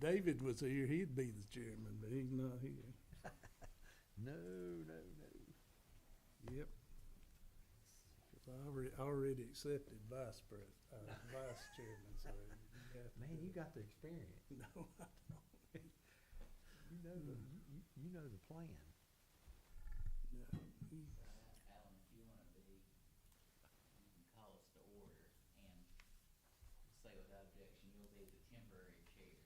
David was here, he'd be the chairman, but he's not here. No, no, no. Yep. 'Cause I already accepted vice chairman, so you have to Man, do you it. got the experience. No, I don't. You know you know the plan. No. Alan, if you wanna be, you can call us to order and say without objection, you'll be the temporary chair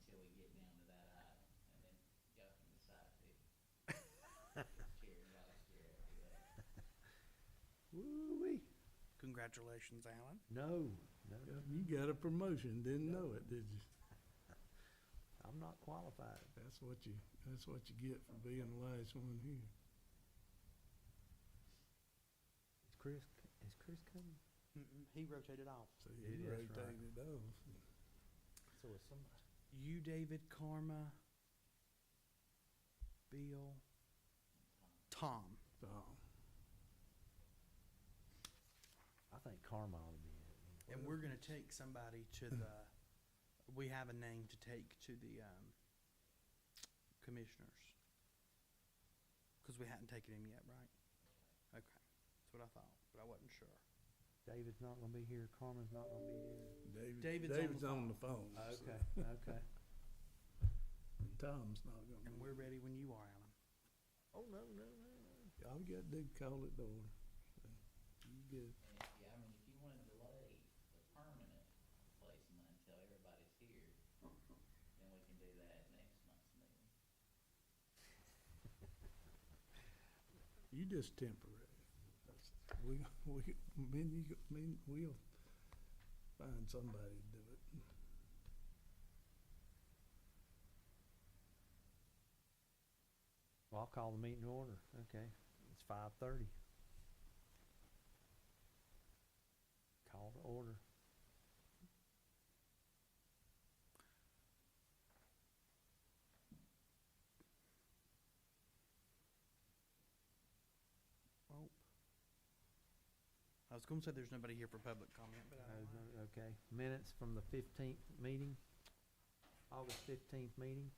until we get down to that item, and then y'all can decide who is chair and vice chair after that. Woo-wee. Congratulations, Alan. No, no, Yeah, you got a promotion, didn't know it, did you? I'm not qualified. That's what you get for being the last one here. Is Chris coming? He rotated off. So It you is right. rotated off. So is somebody. You, David, Karma, Bill, Tom. So, I think Karma ought to be it. And we're gonna take somebody to the, we have a name to take to the, commissioners. Cause we hadn't taken him yet, right? Okay, that's what I thought, but I wasn't sure. David's not gonna be here, Karma's not gonna be here. David's on the phone. so- Okay, okay. And Tom's not gonna And be. we're ready when you are, Alan. Oh, no, no, no, no. All you gotta do is call it to order. So, you good. And if, yeah, I mean, if you wanna delay the permanent placement until everybody's here, then we can do that at next month's meeting. You just temporary. That's- we'll find somebody to do it. Well, I'll call the meeting to order. Okay, it's 5:30. Call to order. Oh. I was gonna say there's nobody here for public comment, but I don't know. Okay, minutes from the 15th meeting, August 15th meeting.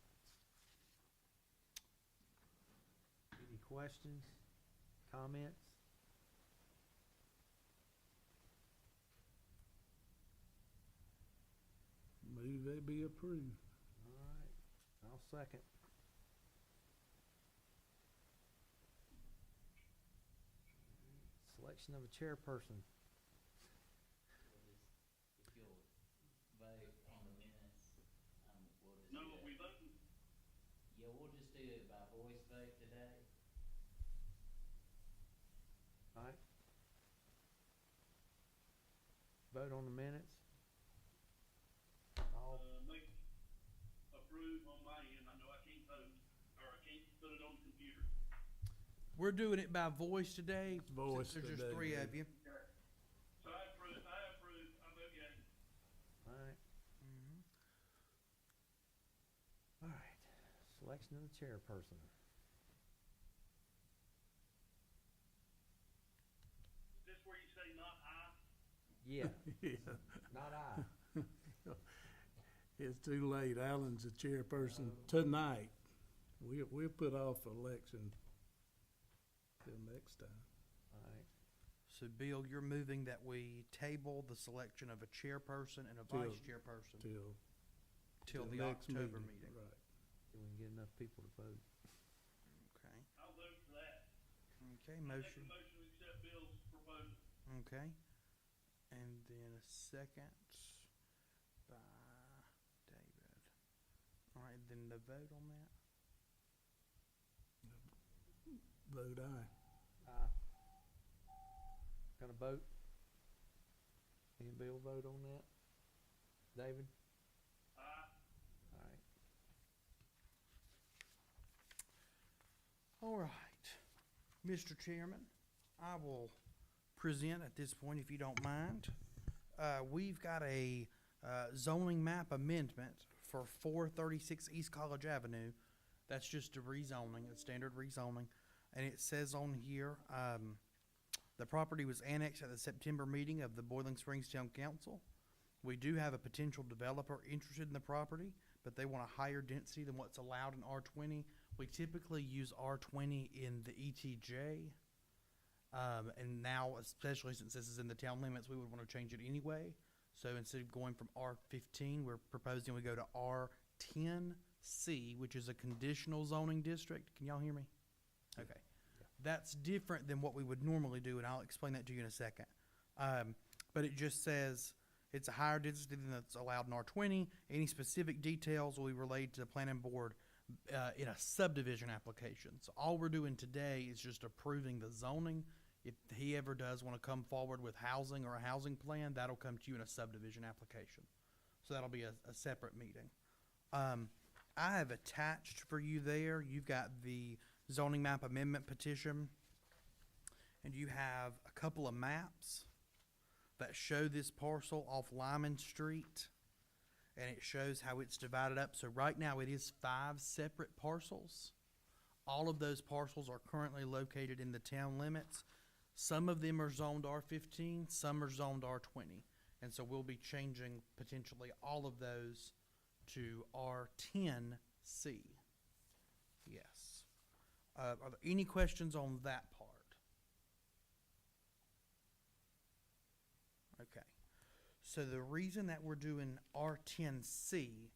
Any questions, comments? Move they be approved. All right, I'll second. Selection of a chairperson. If you'll vote on the minutes, we'll just. No, do are it. we voting? Yeah, we'll just do it by voice vote today. All right. Vote on the minutes. All, Make approve on my end. I know I can't vote, or I can't put it on the computer. We're doing it by voice today. Voice Since there's today, just three of Dave. you. So I approve, I vote yes. all right, all right. Selection of the chairperson. Is this where you say not I? Yeah, Yeah, not I. it's too late. Alan's the chairperson tonight. We'll put off election till next time. All right, So Bill, you're moving that we table the selection of a chairperson and a vice chairperson till the next October meeting. Right. so we can get enough people to vote. Okay, I'll vote for that. okay, Make a motion, motion to accept Bill's proposal. okay. And then a second by David. All right, then the vote on that? Vote aye. Aye. Gonna vote? Me and Bill vote on that? David? Aye. All right. All right, Mr. Chairman, I will present at this point, if you don't mind. We've got a zoning map amendment for 436 East College Avenue. That's just a rezoning, a standard rezoning. And it says on here, the property was annexed at the September meeting of the Boiling Springs Town Council. We do have a potential developer interested in the property, but they want a higher density than what's allowed in R20. We typically use R20 in the ETJ. And now, especially since this is in the town limits, we would want to change it anyway. So instead of going from R15, we're proposing we go to R10C, which is a conditional zoning district. Can y'all hear me? Okay. That's different than what we would normally do, and I'll explain that to you in a second. But it just says it's a higher density than that's allowed in R20. Any specific details will be relayed to the planning board in a subdivision application. So all we're doing today is just approving the zoning. If he ever does want to come forward with housing or a housing plan, that'll come to you in a subdivision application. So that'll be a separate meeting. I have attached for you there, you've got the zoning map amendment petition, and you have a couple of maps that show this parcel off Lyman Street, and it shows how it's divided up. So right now it is 5 separate parcels. All of those parcels are currently located in the town limits. Some of them are zoned R15, some are zoned R20. And so we'll be changing potentially all of those to R10C. Yes. Are there any questions on that part? Okay. So the reason that we're doing R10C,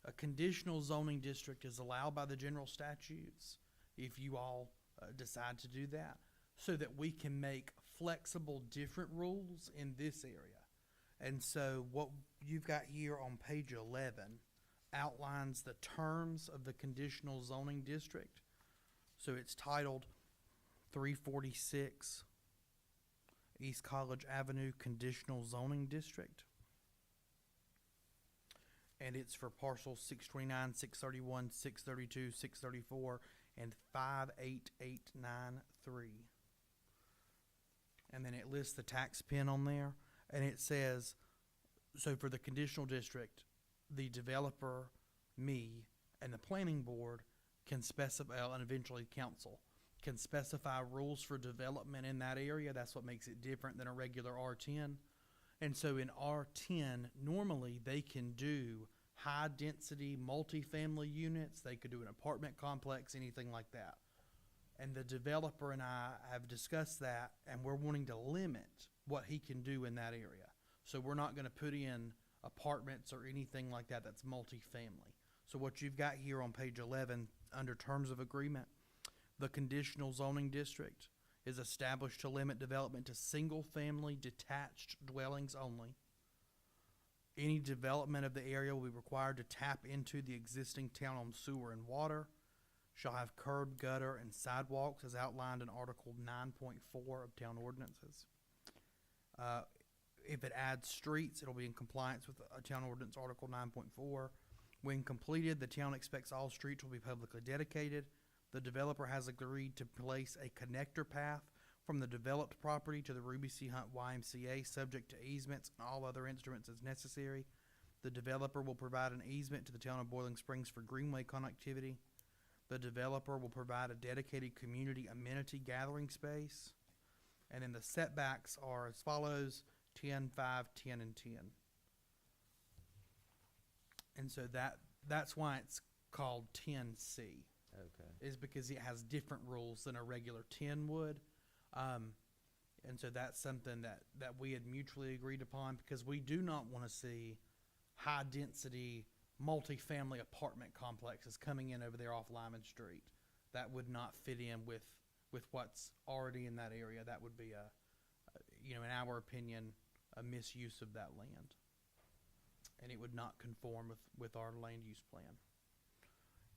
a conditional zoning district is allowed by the general statutes if you all decide to do that, so that we can make flexible different rules in this area. And so what you've got here on page 11 outlines the terms of the conditional zoning district. So it's titled 346 East College Avenue Conditional Zoning District. And it's for parcels 629, 631, 632, 634, and 58893. And then it lists the tax pin on there, and it says, so for the conditional district, the developer, me, and the planning board can specify, and eventually council, can specify rules for development in that area. That's what makes it different than a regular R10. And so in R10, normally they can do high-density multifamily units. They could do an apartment complex, anything like that. And the developer and I have discussed that, and we're wanting to limit what he can do in that area. So we're not going to put in apartments or anything like that that's multifamily. So what you've got here on page 11, under terms of agreement, the conditional zoning district is established to limit development to single-family detached dwellings only. Any development of the area will be required to tap into the existing town-owned sewer and water, shall have curb, gutter, and sidewalks as outlined in Article 9.4 of town ordinances. If it adds streets, it'll be in compliance with town ordinance Article 9.4. When completed, the town expects all streets will be publicly dedicated. The developer has agreed to place a connector path from the developed property to the Ruby C. Hunt YMCA, subject to easements and all other instruments as necessary. The developer will provide an easement to the town of Boiling Springs for greenway connectivity. The developer will provide a dedicated community amenity gathering space. And then the setbacks are as follows: 10, 5, 10, and 10. And so that's why it's called 10C. Okay. Is because it has different rules than a regular 10 would. And so that's something that we had mutually agreed upon, because we do not want to see high-density multifamily apartment complexes coming in over there off Lyman Street. That would not fit in with what's already in that area. That would be in our opinion, a misuse of that land. And it would not conform with our land use plan.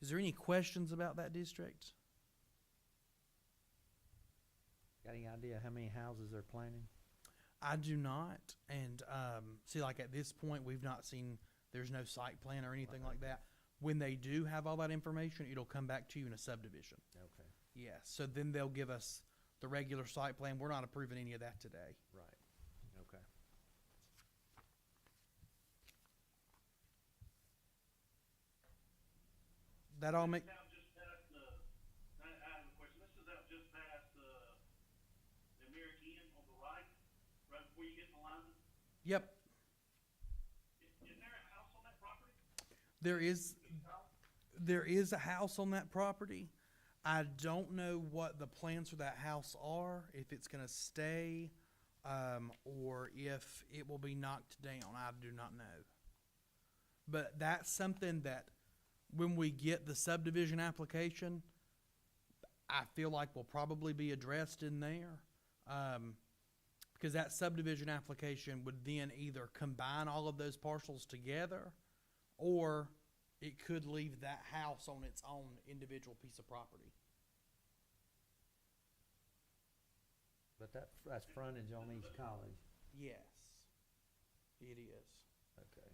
Is there any questions about that district? Got any idea how many houses they're planning? I do not. And see, like at this point, we've not seen, there's no site plan or anything like that. When they do have all that information, it'll come back to you in a subdivision. Okay. Yes. So then they'll give us the regular site plan. We're not approving any of that today. Right. Okay. That all make, This is out just past I have a question. This is out just past the American on the right before you get to Lyman. yep. There is a house on that property. I don't know what the plans for that house are, if it's gonna stay, or if it will be knocked down. I do not know. But that's something that when we get the subdivision application, I feel like will probably be addressed in there. Because that subdivision application would then either combine all of those parcels together, or it could leave that house on its own individual piece of property. But that's frontage on East College. Yes, it is. Okay.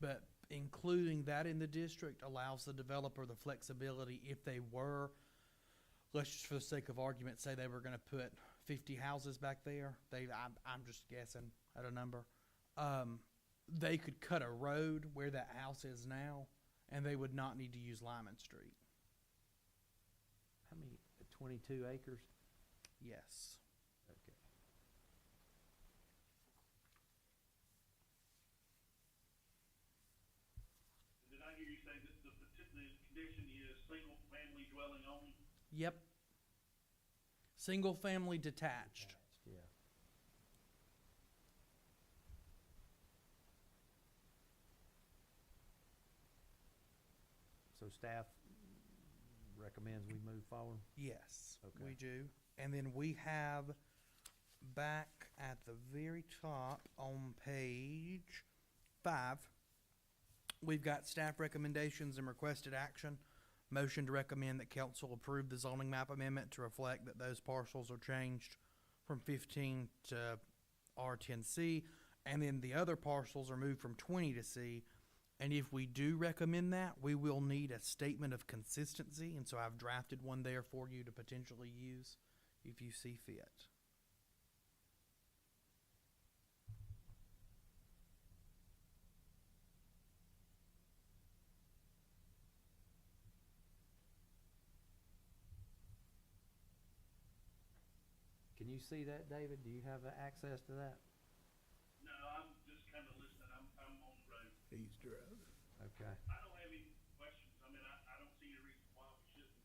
But including that in the district allows the developer the flexibility if they were, let's just for the sake of argument, say they were gonna put 50 houses back there. I'm just guessing at a number. They could cut a road where that house is now, and they would not need to use Lyman Street. How many, 22 acres? Yes. Okay. Did I hear you say that the condition is single-family dwelling only? Yep. Single family detached. Yeah. So staff recommends we move forward? Yes, Okay. we do. And then we have back at the very top on page 5, we've got staff recommendations and requested action. Motion to recommend that council approve the zoning map amendment to reflect that those parcels are changed from 15 to R10C, and then the other parcels are moved from 20 to C. And if we do recommend that, we will need a statement of consistency, and so I've drafted one there for you to potentially use if you see fit. Can you see that, David? Do you have access to that? No, I'm just kinda listening, I'm on the road. He's driving. Okay. I don't have any questions, I mean, I don't see any reason why we shouldn't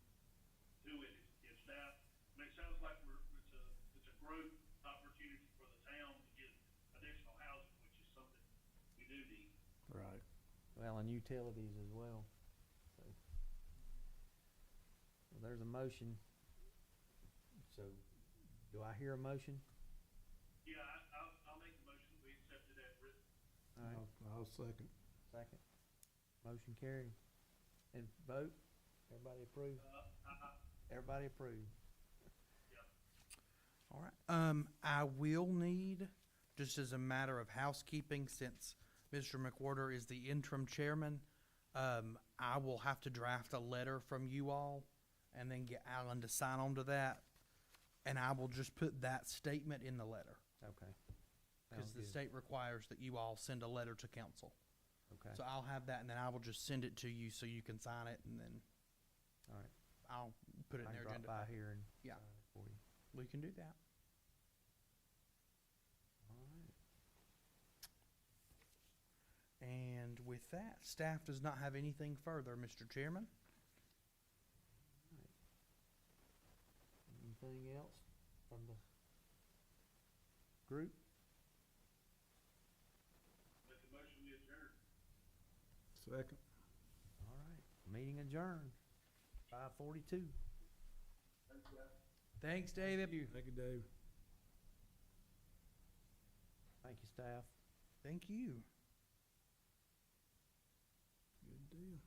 do it if staff, I mean, it sounds like it's a growth opportunity for the town to get additional housing, which is something we do need. Right. Well, and utilities as well. So, well, there's a motion. So, do I hear a motion? Yeah, I'll make the motion, we accept it as written. All right, I'll second. second. Motion carried. And vote? Everybody approve? Everybody approve. All right. I will need, just as a matter of housekeeping, since Mr. McWhorter is the interim chairman, I will have to draft a letter from you all and then get Alan to sign on to that. And I will just put that statement in the letter, Okay. because Sounds the good. state requires that you all send a letter to council. Okay, So I'll have that, and then I will just send it to you so you can sign it, and then all right. I'll put it in I their can drop agenda. by packet. here and Yeah. sign it for you. We can do that. All right. And with that, staff does not have anything further, Mr. Chairman. Anything else from the group? Make a motion, we adjourn. Second. All right, meeting adjourned, 5:42. Thanks, guys. Thanks, David. Thank you, Dave. Thank you, staff. Thank you. Good deal.